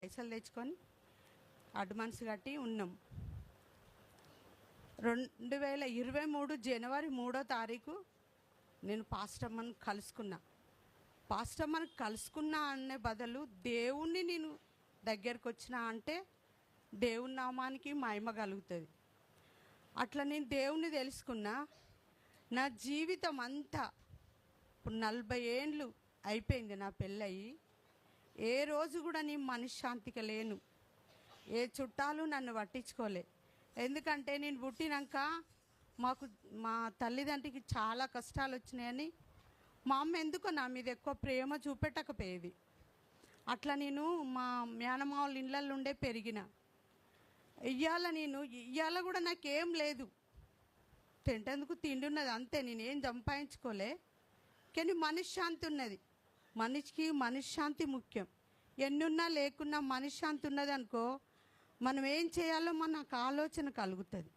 పైసలు తెచ్చుకొని అడ్వాన్స్ కట్టి ఉన్నాం. 2023 జనవరి 3వ తారీఖు నేను పాస్టమ్మని కలుసుకున్నా అనే బదులు దేవుణ్ణి నేను దగ్గరకు వచ్చినా అంటే దేవుని నామానికి మహిమ కలుగుతుంది. అట్లా నేను దేవుణ్ణి తెలుసుకున్నా. నా జీవితం అంతా ఇప్పుడు 40 ఏండ్లు అయిపోయింది నా పెళ్ళయి. ఏ రోజు కూడా నేను మనశ్శాంతిగా లేను. ఏ చుట్టాలు నన్ను పట్టించుకోలే. ఎందుకంటే నేను పుట్టినాక మా తల్లిదండ్రికి చాలా కష్టాలు వచ్చినాయని మా అమ్మ ఎందుకో నా మీద ఎక్కువ ప్రేమ చూపెట్టకపోయేది. అట్లా నేను మా మేనమావుల ఇళ్ళల్లో ఉండే పెరిగిన. ఇయ్యాల కూడా నాకేం లేదు, తింటేందుకు తిండి ఉన్నది అంతే, నేనేం సంపాదించుకోలే. కానీ మనశ్శాంతి ఉన్నది. మనిషికి మనశ్శాంతి ముఖ్యం. ఎన్నున్నా లేకున్నా మనశ్శాంతి ఉన్నది అనుకో, మనం ఏం చేయాలో మనకు ఆలోచన కలుగుతుంది.